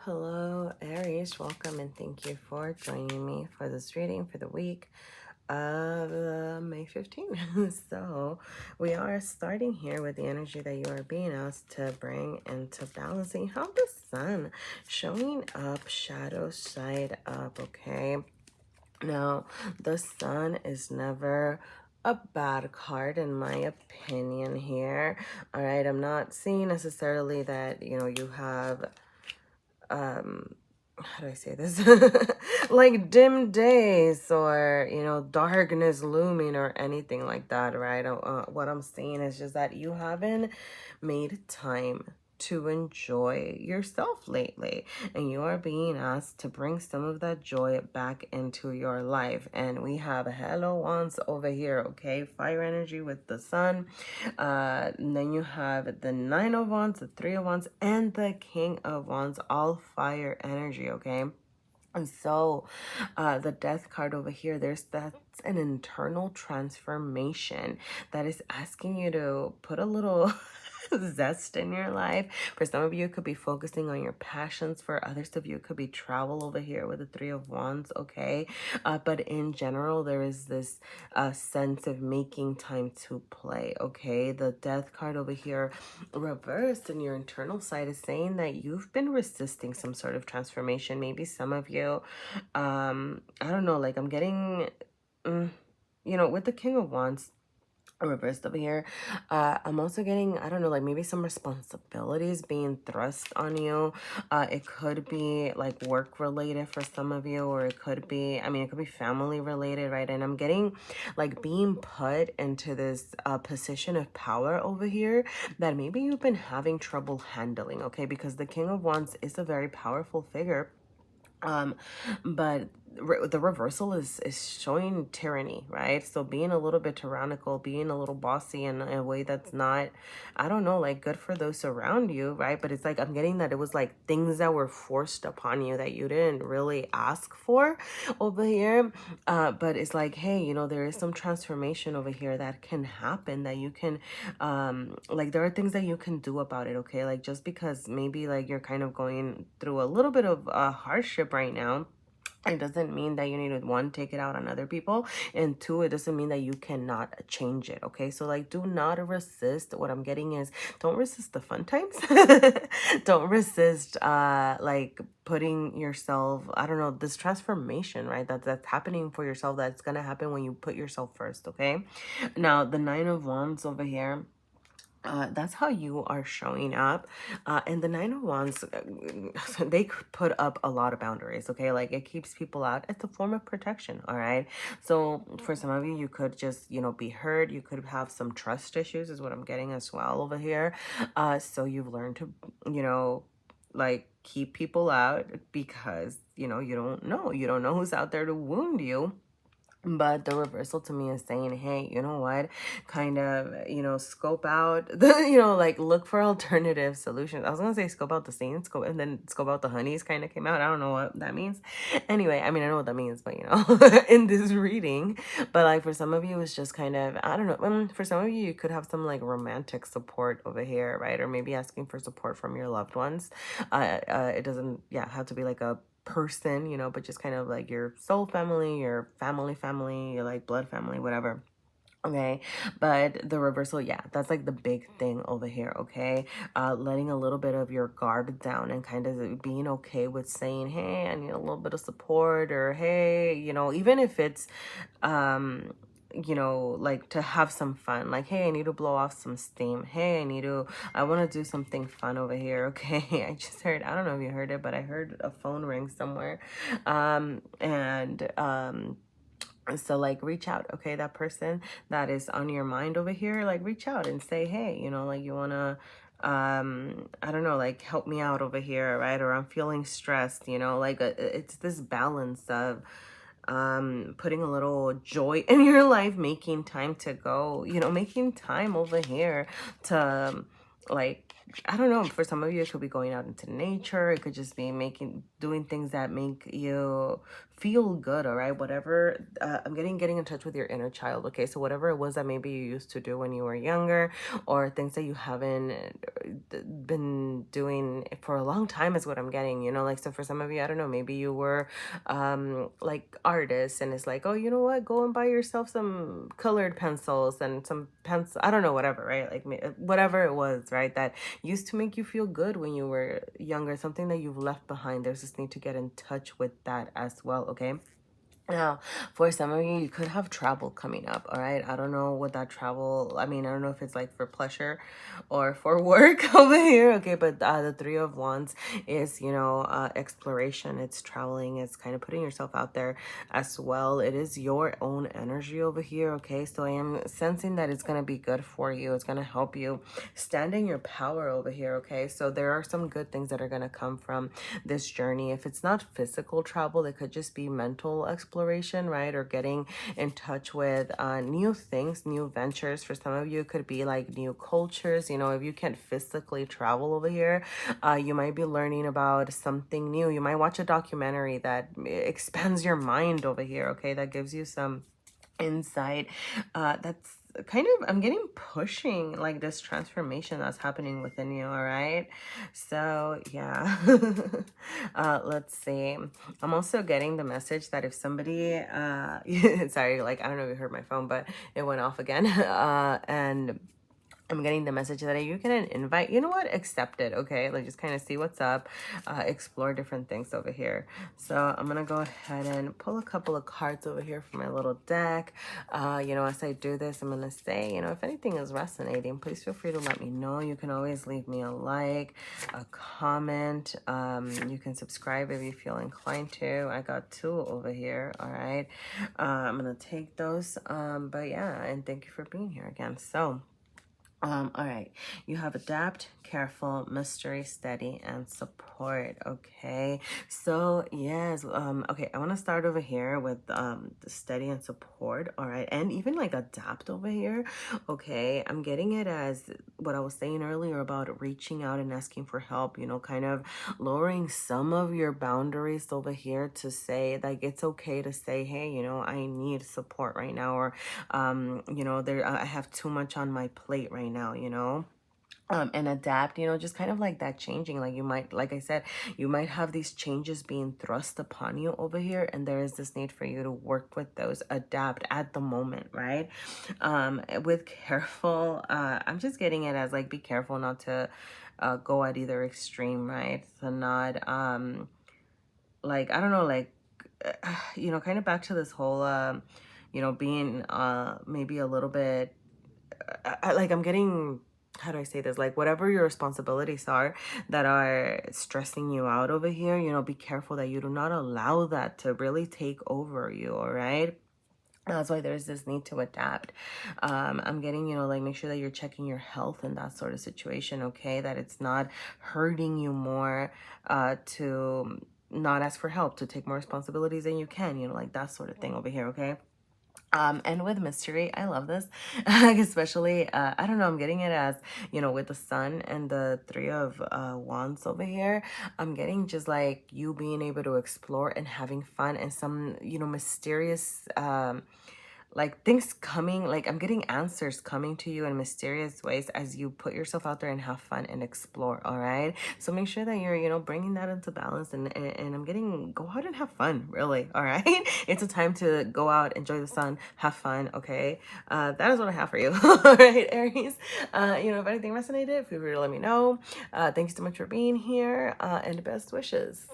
Hello, Aries. Welcome and thank you for joining me for this reading for the week of May 15th. So, we are starting here with the energy that you are being asked to bring into balancing. How the sun showing up, shadow side up, okay? Now, the sun is never a bad card in my opinion here. All right, I'm not seeing necessarily that, you have how do I say this? Like dim days or, darkness looming or anything like that, right? What I'm saying is just that you haven't made time to enjoy yourself lately, and you are being asked to bring some of that joy back into your life. And we have hello wands over here, okay? Fire energy with the sun, and then you have the Nine of Wands, the Three of Wands, and the King of Wands, all fire energy, okay? And so the death card over here, that's an internal transformation that is asking you to put a little zest in your life. For some of you, it could be focusing on your passions. For others of you, it could be travel over here with the Three of Wands, okay? But in general, there is this sense of making time to play, okay? The death card over here reversed in your internal side is saying that you've been resisting some sort of transformation. Maybe some of you, I don't know, like I'm getting, with the King of Wands reversed over here, I'm also getting, I don't know, like maybe some responsibilities being thrust on you. It could be like work related for some of you, or it could be, it could be family related, right? And I'm getting like being put into this position of power over here that maybe you've been having trouble handling, okay? Because the King of Wands is a very powerful figure, but the reversal is showing tyranny, right? So being a little bit tyrannical, being a little bossy in a way that's not, I don't know, like good for those around you, right? But it's like I'm getting that it was like things that were forced upon you that you didn't really ask for over here. But it's like, hey, there is some transformation over here that can happen, that you can like there are things that you can do about it, okay? Like just because maybe like you're kind of going through a little bit of hardship right now, it doesn't mean that you need to, one, take it out on other people, and two, it doesn't mean that you cannot change it, okay? So like do not resist. What I'm getting is don't resist the fun times. Don't resist like putting yourself, I don't know, this transformation, right? That's happening for yourself, that's gonna happen when you put yourself first, okay? Now the Nine of Wands over here, that's how you are showing up. And the Nine of Wands, they could put up a lot of boundaries, okay? Like it keeps people out. It's a form of protection, all right? So for some of you, you could just, be hurt. You could have some trust issues is what I'm getting as well over here. So you've learned to, like keep people out because, you don't know who's out there to wound you. But the reversal to me is saying, hey, you know what? Kind of, scope out the, like look for alternative solutions. I was going to say scope out the scenes, and then scope out the honeys kind of came out. I don't know what that means. Anyway, I know what that means, but, in this reading. But like for some of you, it's just kind of, I don't know. For some of you, you could have some like romantic support over here, right? Or maybe asking for support from your loved ones. It doesn't, have to be like a person, but just kind of like your soul family, your family, your like blood family, whatever. Okay, but the reversal, that's like the big thing over here, okay? Letting a little bit of your guard down and kind of being okay with saying, hey, I need a little bit of support, or hey, even if it's like to have some fun, like, hey, I need to blow off some steam, hey, I want to do something fun over here, okay? I just heard, I don't know if you heard it, but I heard a phone ring somewhere. So like reach out, okay? That person that is on your mind over here, like reach out and say, hey, like you want to I don't know, like help me out over here, right? Or I'm feeling stressed, like it's this balance of putting a little joy in your life, making time to go, making time over here to like, I don't know, for some of you it could be going out into nature, it could just be doing things that make you feel good, all right? Whatever, I'm getting in touch with your inner child, okay? So whatever it was that maybe you used to do when you were younger, or things that you haven't been doing for a long time is what I'm getting, you know? Like, so for some of you, I don't know, maybe you were like artists, and it's like, oh, you know what, go and buy yourself some colored pencils and some pencil, I don't know, whatever, right? Like whatever it was, right, that used to make you feel good when you were younger, something that you've left behind. There's this need to get in touch with that as well, okay? Now, for some of you, you could have travel coming up, all right? I don't know what that travel, I mean, I don't know if it's like for pleasure or for work over here, okay? But the Three of Wands is, you know, exploration. It's traveling. It's kind of putting yourself out there as well. It is your own energy over here, okay? So I am sensing that it's going to be good for you. It's going to help you stand in your power over here, okay? So there are some good things that are going to come from this journey. If it's not physical travel, it could just be mental exploration, right? Or getting in touch with new things, new ventures. For some of you, it could be like new cultures. You know, if you can't physically travel over here, you might be learning about something new. You might watch a documentary that expands your mind over here, okay? That gives you some insight. That's kind of, I'm getting pushing like this transformation that's happening within you, all right? So yeah. Let's see, I'm also getting the message that if somebody sorry, like I don't know if you heard my phone, but it went off again. And I'm getting the message that you can invite, you know what, accept it, okay? Like just kind of see what's up, explore different things over here. So I'm gonna go ahead and pull a couple of cards over here from my little deck. You know, as I do this, I'm gonna say, you know, if anything is resonating, please feel free to let me know. You can always leave me a like, a comment. You can subscribe if you feel inclined to. I got 2 over here, all right? I'm gonna take those, but yeah, and thank you for being here again. So all right, you have adapt, careful, mystery, steady, and support. Okay, so yes, okay, I want to start over here with the steady and support. All right, and even like adapt over here. Okay, I'm getting it as what I was saying earlier about reaching out and asking for help, you know, kind of lowering some of your boundaries over here to say like it's okay to say, hey, you know, I need support right now, or you know, I have too much on my plate right now, you know. And adapt, you know, just kind of like that changing. Like you might, like I said, you might have these changes being thrust upon you over here, and there is this need for you to work with those, adapt at the moment, right? With careful, I'm just getting it as like be careful not to go at either extreme, right? So not like, I don't know, like you know, kind of back to this whole you know, being maybe a little bit like I'm getting, how do I say this, like whatever your responsibilities are that are stressing you out over here, you know, be careful that you do not allow that to really take over you, all right? That's why there's this need to adapt. I'm getting, you know, like make sure that you're checking your health in that sort of situation, okay? That it's not hurting you more to not ask for help, to take more responsibilities than you can, you know, like that sort of thing over here, okay? And with mystery, I love this, especially, I don't know, I'm getting it as, you know, with the sun and the Three of Wands over here, I'm getting just like you being able to explore and having fun and some, you know, mysterious, like things coming, like I'm getting answers coming to you in mysterious ways as you put yourself out there and have fun and explore, all right? So make sure that you're, you know, bringing that into balance, and I'm getting, go out and have fun, really, all right? It's a time to go out, enjoy the sun, have fun, okay? That is what I have for you. All right, Aries. You know, if anything resonated, feel free to let me know. Thank you so much for being here, and best wishes.